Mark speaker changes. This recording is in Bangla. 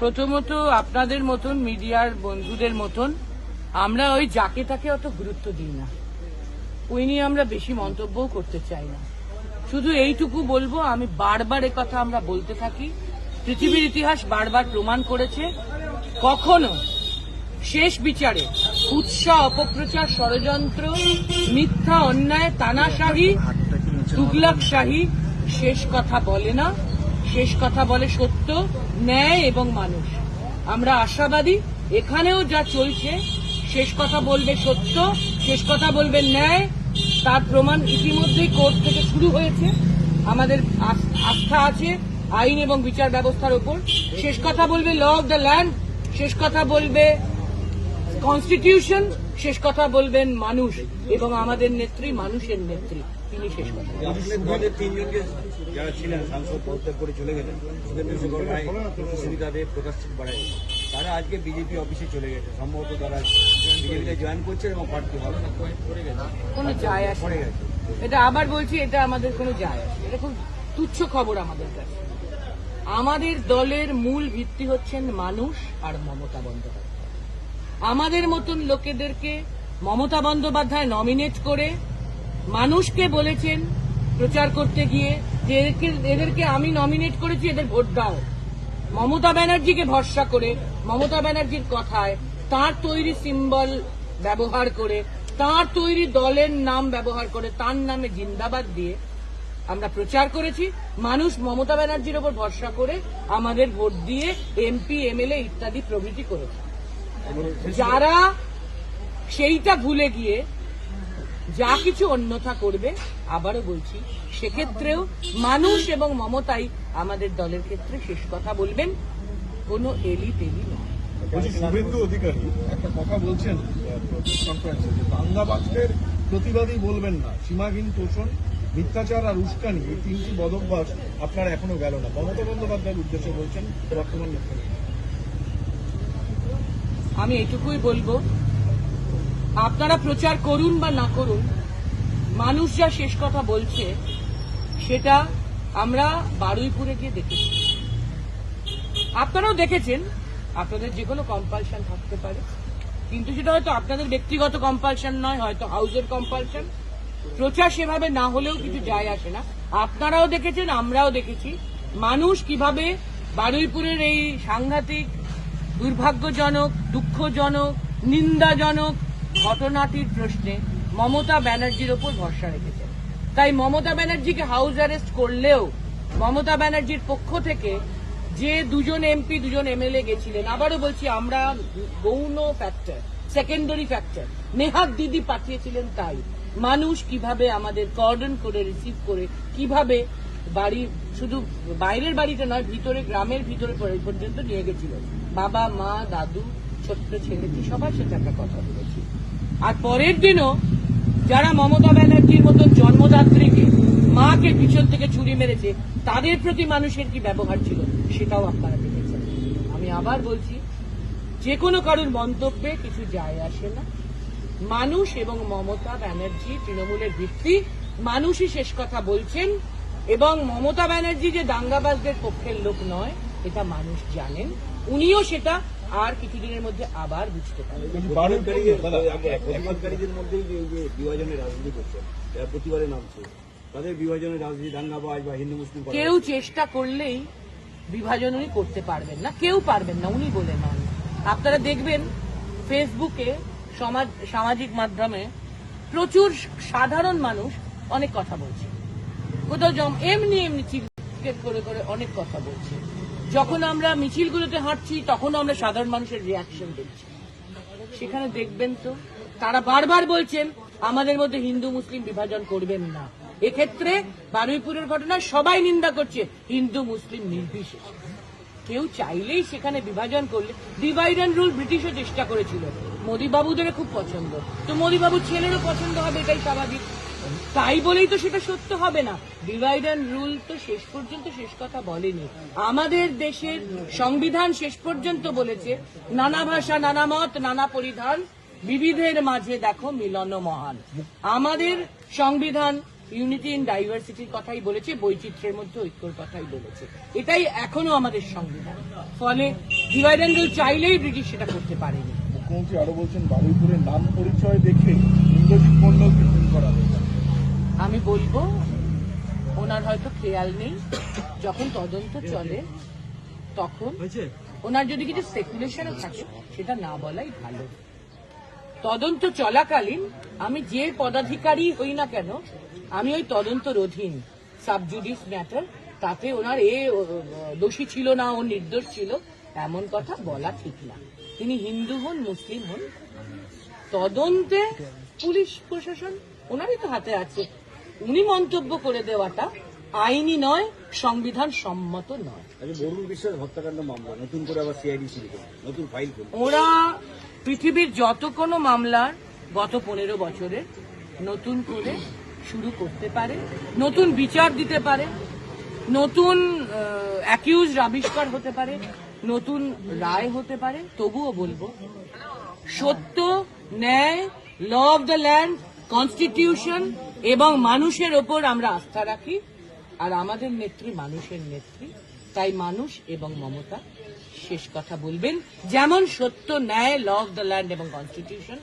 Speaker 1: প্রথমত আপনাদের মতন মিডিয়ার বন্ধুদের মতন আমরা ওই যাকে তাকে অত গুরুত্ব দিই না, ওই নিয়ে আমরা বেশি মন্তব্যও করতে চাই না। শুধু এইটুকু বলবো, আমি বারবার কথা আমরা বলতে থাকি, পৃথিবীর ইতিহাস বারবার প্রমাণ করেছে কখনো শেষ বিচারে কুৎসা, অপপ্রচার, ষড়যন্ত্র, মিথ্যা, অন্যায়, তানাশাহী, তুগলকশাহী শেষ কথা বলে না। শেষ কথা বলে সত্য, ন্যায় এবং মানুষ। আমরা আশাবাদী এখানেও যা চলছে শেষ কথা বলবে সত্য, শেষ কথা বলবে ন্যায়। তার প্রমাণ ইতিমধ্যেই কোর্ট থেকে শুরু হয়েছে। আমাদের আস্থা আছে আইন এবং বিচার ব্যবস্থার উপর। শেষ কথা বলবে ল অফ দ্য ল্যান্ড, শেষ কথা বলবে কনস্টিটিউশন, শেষ কথা বলবেন মানুষ এবং আমাদের নেত্রী মানুষের নেত্রী, তিনি শেষ কথা।
Speaker 2: তিনজনকে যারা ছিলেন সাংসদ পদত্যাগ করে চলে গেলেন, সুবিধাদের প্রকাশ বাড়ায়, তারা আজকে বিজেপি অফিসে চলে গেছে। সম্ভবত তারা বিজেপিতে জয়েন করছে এবং প্রার্থী হবে।
Speaker 1: কোনো যায় আসে না। এটা আবার বলছি, এটা আমাদের কোনো যায় আসে, এটা খুব তুচ্ছ খবর আমাদের কাছে। আমাদের দলের মূল ভিত্তি হচ্ছেন মানুষ আর মমতা বন্দ্যোপাধ্যায়। আমাদের মতন লোকেদেরকে মমতা বন্দ্যোপাধ্যায় নমিনেট করে মানুষকে বলেছেন প্রচার করতে গিয়ে যে এদেরকে আমি নমিনেট করেছি, এদের ভোট দাও। মমতা ব্যানার্জিকে ভরসা করে, মমতা ব্যানার্জির কথায়, তার তৈরি সিম্বল ব্যবহার করে, তার তৈরি দলের নাম ব্যবহার করে, তার নামে জিন্দাবাদ দিয়ে আমরা প্রচার করেছি। মানুষ মমতা ব্যানার্জির ওপর ভরসা করে আমাদের ভোট দিয়ে এমপি, এমএলএ ইত্যাদি প্রভৃতি করেছে। যারা সেইটা ভুলে গিয়ে যা কিছু অন্যথা করবে, আবারও বলছি, সেক্ষেত্রেও মানুষ এবং মমতাই আমাদের দলের ক্ষেত্রে শেষ কথা বলবেন, কোনো এলি তেলি নয়।
Speaker 3: শুভেন্দু অধিকারী একটা কথা বলছেন কনফারেন্সে, যে দাঙ্গাবাজদের প্রতিবাদী বলবেন না, সীমাহীন তোষণ, মিথ্যাচার আর উস্কানি, এই তিনটি বদভ্যাস আপনার এখনো গেল না। মমতা বন্দ্যোপাধ্যায়ের উদ্দেশ্যে বলছেন বর্তমান মুখ্যমন্ত্রী।
Speaker 1: আমি এটুকুই বলবো, আপনারা প্রচার করুন বা না করুন, মানুষ যা শেষ কথা বলছে সেটা আমরা বারুইপুরে গিয়ে দেখেছি। আপনারাও দেখেছেন। আপনাদের যে কোনো কম্পালশন থাকতে পারে, কিন্তু সেটা হয়তো আপনাদের ব্যক্তিগত কম্পালশন নয়, হয়তো হাউসের কম্পালশন। প্রচার সেভাবে না হলেও কিছু যায় আসে না। আপনারাও দেখেছেন, আমরাও দেখেছি মানুষ কিভাবে বারুইপুরের এই সাংঘাতিক, দুর্ভাগ্যজনক, দুঃখজনক, নিন্দাজনক ঘটনাটির প্রশ্নে মমতা ব্যানার্জির ওপর ভরসা রেখেছেন। তাই মমতা ব্যানার্জিকে হাউস অ্যারেস্ট করলেও মমতা ব্যানার্জির পক্ষ থেকে যে দুজন এমপি, দুজন এমএলএ গেছিলেন, আবারও বলছি, আমরা গৌণ ফ্যাক্টর, সেকেন্ডারি ফ্যাক্টর, নেহাত দিদি পাঠিয়েছিলেন। তাই মানুষ কিভাবে আমাদের কর্ডন করে রিসিভ করে, কিভাবে বাড়ি, শুধু বাইরের বাড়িতে নয়, ভিতরে, গ্রামের ভিতরে পর্যন্ত নিয়ে গেছিল। বাবা, মা, দাদু, ছোট্ট ছেলেটি, সবার সাথে একটা কথা বলেছি। আর পরের দিনও যারা মমতা ব্যানার্জির মতন জন্মদাত্রীকে, মাকে পিছন থেকে ছুরি মেরেছে, তাদের প্রতি মানুষের কি ব্যবহার ছিল সেটাও আপনারা দেখেছেন। আমি আবার বলছি, যে কোনো কারোর মন্তব্যে কিছু যায় আসে না। মানুষ এবং মমতা ব্যানার্জি তৃণমূলের ভিত্তি, মানুষই শেষ কথা বলছেন এবং মমতা ব্যানার্জি যে দাঙ্গাবাজদের পক্ষের লোক নয় এটা মানুষ জানেন। উনিও সেটা আর কিছুদিনের মধ্যে আবার বুঝতে পারবেন।
Speaker 2: প্রতিবাদকারীদের মধ্যেই যে বিভাজনের রাজনীতি করছে, যারা প্রতিবাদে নামছে, তাদের বিভাজনের রাজনীতি, দাঙ্গাবাজ বা হিন্দু মুসলিম,
Speaker 1: কেউ চেষ্টা করলেই বিভাজন উনি করতে পারবেন না, কেউ পারবেন না, উনি বলে নন। আপনারা দেখবেন ফেসবুকে, সামাজিক মাধ্যমে প্রচুর সাধারণ মানুষ অনেক কথা বলছে, কোথাও এমনি এমনি চিৎকার করে করে অনেক কথা বলছে। যখন আমরা মিছিলগুলোতে হাঁটছি তখন আমরা সাধারণ মানুষের রিয়াকশন দেখছি। সেখানে দেখবেন তো তারা বারবার বলছেন আমাদের মধ্যে হিন্দু মুসলিম বিভাজন করবেন না। এক্ষেত্রে বারুইপুরের ঘটনায় সবাই নিন্দা করছে, হিন্দু মুসলিম নির্বিশেষে। কেউ চাইলেই সেখানে বিভাজন করলে, ডিভাইড অ্যান্ড রুল ব্রিটিশও চেষ্টা করেছিল, মোদিবাবুদের খুব পছন্দ, তো মোদিবাবুর ছেলেরও পছন্দ হবে, এটাই স্বাভাবিক। তাই বলেই তো সেটা সত্য হবে না। ডিভাইড অ্যান্ড রুল তো শেষ পর্যন্ত শেষ কথা বলেনি। আমাদের দেশের সংবিধান শেষ পর্যন্ত বলেছে, নানা ভাষা, নানা মত, নানা পরিধান, বিবিধের মাঝে দেখো মিলন মহান। আমাদের সংবিধান ইউনিটি ইন ডাইভার্সিটির কথাই বলেছে, বৈচিত্র্যের মধ্যে ঐক্যর কথাই বলেছে। এটাই এখনো আমাদের সংবিধান। ফলে ডিভাইড অ্যান্ড রুল চাইলেই ব্রিটিশ সেটা করতে পারেনি।
Speaker 3: মুখ্যমন্ত্রী আরো বলছেন বারুইপুরের নাম পরিচয় দেখে ইন্দ্রজিৎ মন্ডলকে খুন করা হয়েছে।
Speaker 1: আমি বলবো ওনার হয়তো খেয়াল নেই, যখন তদন্ত চলে তখন ওনার যদি কিছু স্পেকুলেশন থাকে সেটা না বলাই ভালো। তদন্ত চলাকালীন আমি যে পদাধিকারী হই না কেন, আমি ওই তদন্তর অধীন, সাবজুডিস ম্যাটার, তাতে ওনার দোষী ছিল না, ও নির্দোষ ছিল এমন কথা বলা ঠিক না। তিনি হিন্দু হন, মুসলিম হন, তদন্তে পুলিশ প্রশাসন ওনারই তো হাতে আছে। উনি মন্তব্য করে দেওয়াটা আইনি নয়, সংবিধান সম্মত নয়।
Speaker 2: আচ্ছা, বরুণ বিশ্বাস হত্যাকাণ্ড মামলা নতুন করে আবার সিআইডি শুরু করবে, নতুন ফাইল করবে।
Speaker 1: ওরা পৃথিবীর যত কোনো মামলার গত 15 বছরে নতুন করে শুরু করতে পারে, নতুন বিচার দিতে পারে, নতুন অ্যাকিউজ আবিষ্কার হতে পারে, নতুন রায় হতে পারে। তবুও বলবো সত্য, ন্যায়, law of the land, constitution এবং মানুষের ওপর আমরা আস্থা রাখি। আর আমাদের নেত্রী মানুষের নেত্রী, তাই মানুষ এবং মমতা শেষ কথা বলবেন, যেমন সত্য, ন্যায়, ল অফ দ্য ল্যান্ড এবং কনস্টিটিউশন।